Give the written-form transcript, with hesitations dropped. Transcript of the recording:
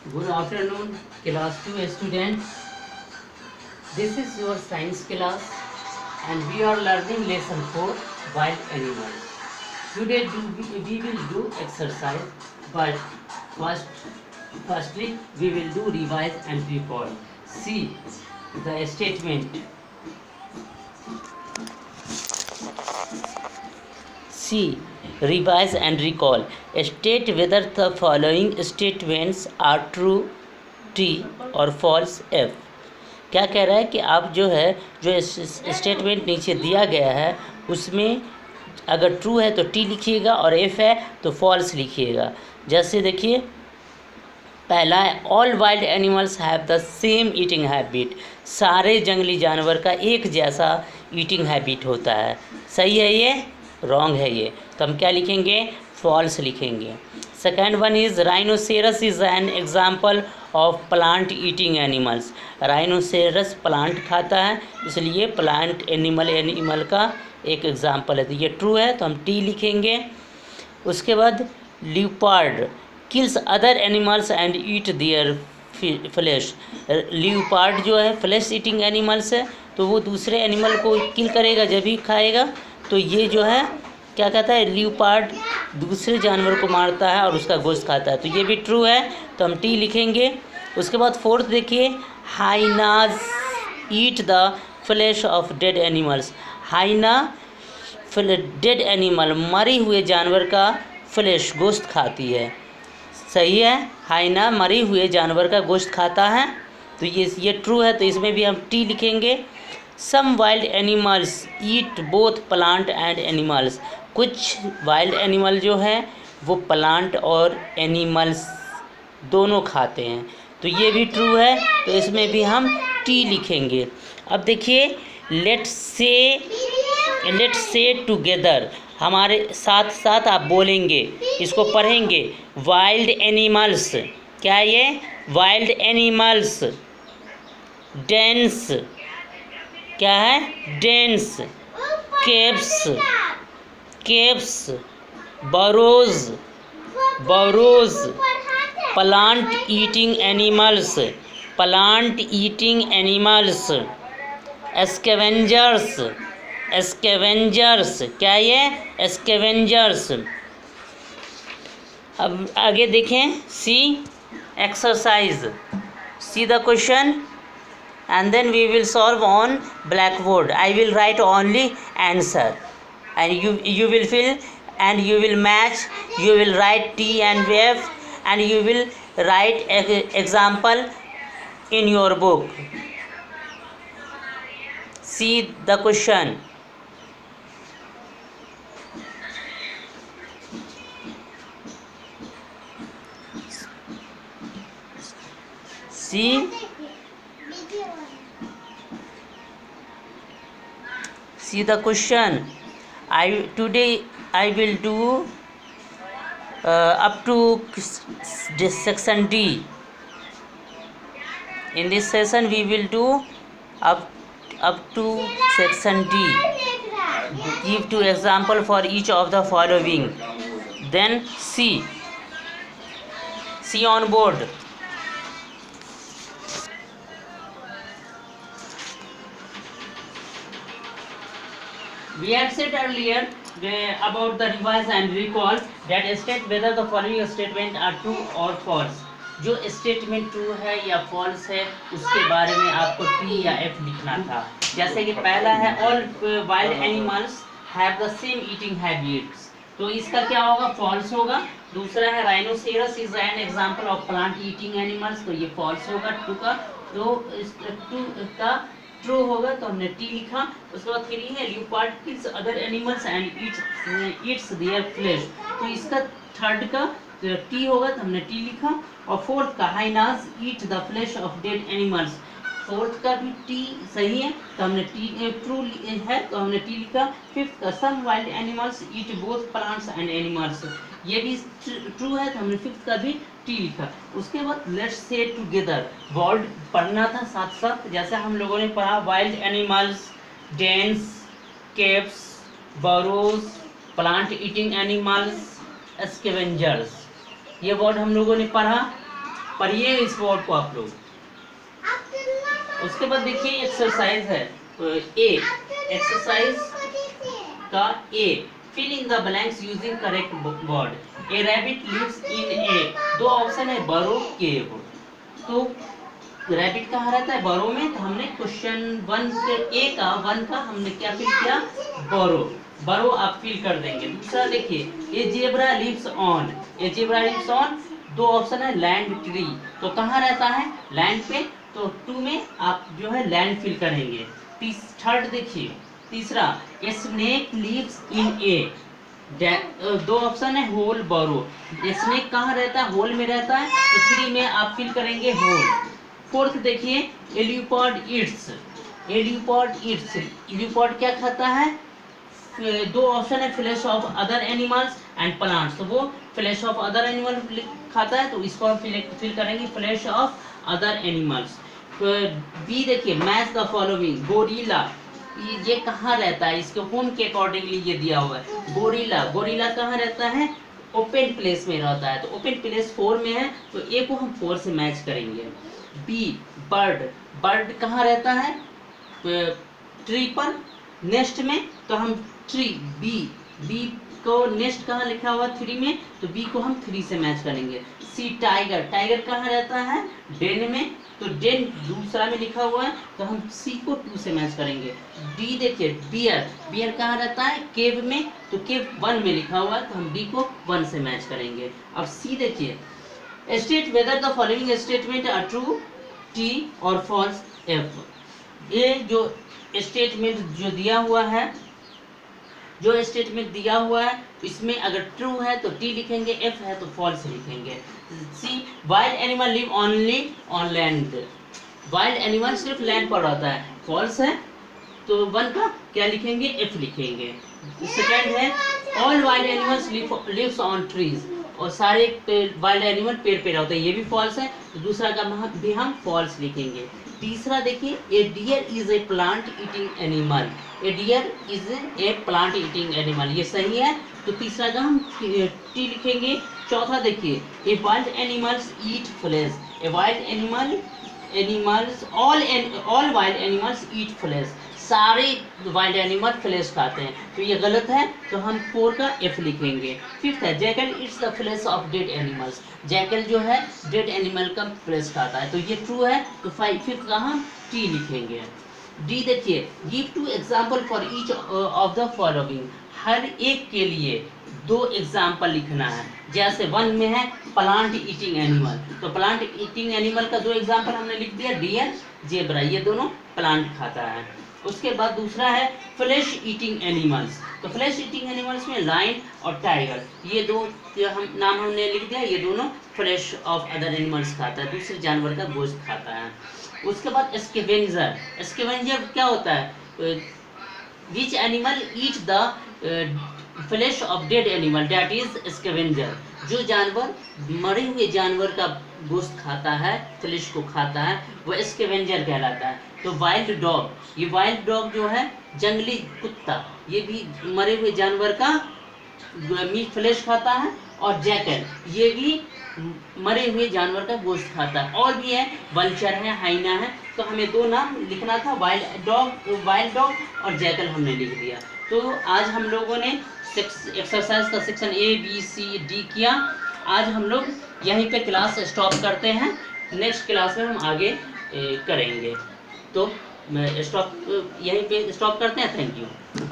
Good afternoon, class 2 students. This is your science class and we are learning lesson 4 wild animals. Today we will do exercise, but firstly we will do revise and recall. See the statement. C. Revise and recall. State whether the following statements are true T और false F. क्या कह रहा है कि आप जो है जो स्टेटमेंट नीचे दिया गया है उसमें अगर ट्रू है तो टी लिखिएगा और एफ है तो फॉल्स लिखिएगा। जैसे देखिए पहला है all wild animals have the same eating habit. सारे जंगली जानवर का एक जैसा ईटिंग हैबिट होता है। सही है ये? रॉन्ग है ये, तो हम क्या लिखेंगे? फॉल्स लिखेंगे। Second one is rhinoceros is an example of plant eating animals. Rhinoceros plant खाता है इसलिए प्लांट एनिमल का एक एग्जाम्पल है, तो ये ट्रू है तो हम टी लिखेंगे। उसके बाद leopard kills other animals and eat there flash. Leopard जो है फ्लैश ईटिंग एनिमल्स है, तो वो दूसरे एनिमल को किल करेगा जब भी खाएगा। तो ये जो है क्या कहता है, लियोपार्ड दूसरे जानवर को मारता है और उसका गोश्त खाता है, तो ये भी ट्रू है तो हम टी लिखेंगे। उसके बाद फोर्थ देखिए hyenas eat the flesh of dead animals. Hyena dead animal मरे हुए जानवर का फ्लैश गोश्त खाती है। सही है, हाइना मरे हुए जानवर का गोश्त खाता है, तो ये ट्रू है तो इसमें भी हम टी लिखेंगे। Some wild animals eat both plant and animals. कुछ वाइल्ड एनिमल जो है वो प्लांट और एनिमल्स दोनों खाते हैं, तो ये भी ट्रू है तो इसमें भी हम टी लिखेंगे। अब देखिए लेट्स से टुगेदर, हमारे साथ साथ आप बोलेंगे, इसको पढ़ेंगे। वाइल्ड एनिमल्स, क्या है ये? Wild animals. डेंस, क्या है? Dens. Caves. Burrows. Plant eating animals. Scavengers, क्या ये? स्कैवेंजर्स। अब आगे देखें, see exercise, see the question and then we will solve on blackboard. I will write only answer and you will fill and you will match. You will write T and F and you will write example in your book. See the question. See the question. Today I will do up to this section D. In this session we will do up to section D. Give two example for each of the following. Then see on board. We had said earlier about the revise and recall that state whether the following statement are true or false. जो statement true है या false है उसके बारे में आपको T या F लिखना था। जैसे कि पहला है all wild animals have the same eating habits, तो इसका क्या होगा? फॉल्स होगा। दूसरा है rhinoceros is an example of plant eating animals, तो ये फॉल्स होगा ट्रू का। तो ट्रू का ट्रू होगा तो हमने टी लिखा। उसके बाद थ्री है leopard kills other animals and eats their flesh, तो इसका थर्ड का टी होगा तो हमने टी लिखा। और फोर्थ का hyenas eat the flesh of dead animals, fourth का भी टी सही है तो हमने टी ट्रू है तो हमने टी लिखा। फिफ्थ का some wild animals eat both plants and animals, ये भी ट्रू है तो हमने फिफ्थ का भी टी लिखा। उसके बाद लेट्स से टुगेदर, वर्ड पढ़ना था साथ साथ, जैसे हम लोगों ने पढ़ा wild animals, dens, caves, burrows, plant eating animals, scavengers, ये वर्ड हम लोगों ने पढ़ा। पढ़िए इस वर्ड को आप लोग। उसके बाद देखिए एक्सरसाइज है ए, एक्सरसाइज का A, fill in the blanks using correct word. A rabbit lives in a, दो ऑप्शन है बरो, केव। तो रैबिट कहाँ रहता है? बरो में। तो हमने क्वेश्चन वन से ए का वन का हमने क्या फिल किया? बरो। बरो आप फिल कर देंगे। दूसरा देखिए a zebra lives on, a zebra lives on, दो ऑप्शन है लैंड, ट्री। तो कहाँ रहता है? लैंड पे। तो टू में आप जो है लैंड फिल करेंगे। थर्ड देखिए तीसरा, a snake lives in a, दो ऑप्शन है होल, बोरो। स्नेक कहाँ रहता है? होल में रहता है। तो थ्री में आप फिल करेंगे होल। फोर्थ देखिए एल्यूपॉड ईट्स, एल्यूपॉड ईट्स, एल्यूपॉड क्या खाता है? दो ऑप्शन है flash of other animals and plants. तो वो फ्लैश ऑफ अदर एनिमल खाता है, तो इसको हम फिल करेंगे flesh of other animals. B देखिए मैच द फॉलोइंग, गोरिल्ला, ये कहाँ रहता है? इसके होम के अकॉर्डिंगली ये दिया हुआ है। गोरिल्ला, गोरिल्ला कहाँ रहता है? ओपन प्लेस में रहता है। तो ओपन प्लेस 4 में है, तो ए को हम 4 से मैच करेंगे। बी बर्ड, बर्ड कहाँ रहता है? ट्री पर, नेस्ट में। तो हम ट्री, बी, बी को नेस्ट कहाँ लिखा हुआ? 3 में। तो बी को हम 3 से मैच करेंगे। सी टाइगर, टाइगर कहाँ रहता है? डेन में। तो डेन दूसरा में लिखा हुआ है, तो हम सी को 2 से मैच करेंगे। डी देखिए बियर, बियर कहाँ रहता है? केव में। तो केव 1 में लिखा हुआ है, तो हम डी को 1 से मैच करेंगे। अब सी देखिए state whether the following statement are true, T और फॉल्स, एफ। ये जो स्टेटमेंट जो दिया हुआ है, जो स्टेटमेंट दिया हुआ है, इसमें अगर ट्रू है तो टी लिखेंगे, एफ है तो फॉल्स लिखेंगे। C wild animal live only on land, wild animal सिर्फ लैंड पर रहता है, फॉल्स है। तो 1 का क्या लिखेंगे? एफ लिखेंगे। सेकंड है all wild animals lives on trees, और सारे वाइल्ड एनिमल पेड़ पे रहते हैं, ये भी फॉल्स है। तो दूसरा का भी हम फॉल्स लिखेंगे। तीसरा देखिए a deer is a plant eating animal, a deer is a plant eating animal, ये सही है। तो तीसरा का हम टी लिखेंगे। चौथा देखिए a wild animals eat flesh, a wild animals all wild animals eat flesh, सारे वाइल्ड एनिमल फ्लेश खाते हैं, तो ये गलत है। तो हम 4 का एफ लिखेंगे। फिफ्थ है jackal eats the flesh of dead animals, jackal जो है डेड एनिमल का फ्लेश खाता है, तो ये ट्रू है। तो फिफ्थ का हम टी लिखेंगे। डी देखिए give 2 example for each of the following, हर एक के लिए 2 एग्जाम्पल लिखना है। जैसे 1 में है प्लांट ईटिंग एनिमल, तो प्लांट ईटिंग एनिमल का 2 एग्जाम्पल हमने लिख दिया, डियर, जेब्रा, ये दोनों प्लांट खाता है। उसके बाद दूसरा है फ्लैश ईटिंग एनिमल्स, तो फ्लैश ईटिंग एनिमल्स में लायन और टाइगर, ये दो हम नाम हमने लिख दिया, ये दोनों फ्लैश ऑफ अदर एनिमल्स खाता है, दूसरे जानवर का गोश्त खाता है। उसके बाद स्कैवेंजर, स्कैवेंजर क्या होता है? Which animal eat the flesh of dead animal, that is scavenger, जो जानवर मरे हुए जानवर का गोश्त खाता है, फ्लैश को खाता है, वो स्कैवेंजर कहलाता है। तो वाइल्ड डॉग, ये वाइल्ड डॉग जो है जंगली कुत्ता, ये भी मरे हुए जानवर का मीट फ्लैश खाता है। और जैकल, ये भी मरे हुए जानवर का गोश्त खाता है। और भी है वल्चर है, हाइना है। तो हमें 2 नाम लिखना था, वाइल्ड डॉग और जैकल हमने लिख दिया। तो आज हम लोगों ने एक्सरसाइज का section A B C D किया। आज हम लोग यहीं पे क्लास स्टॉप करते हैं, नेक्स्ट क्लास में हम आगे करेंगे। तो यहीं पे स्टॉप करते हैं। Thank you.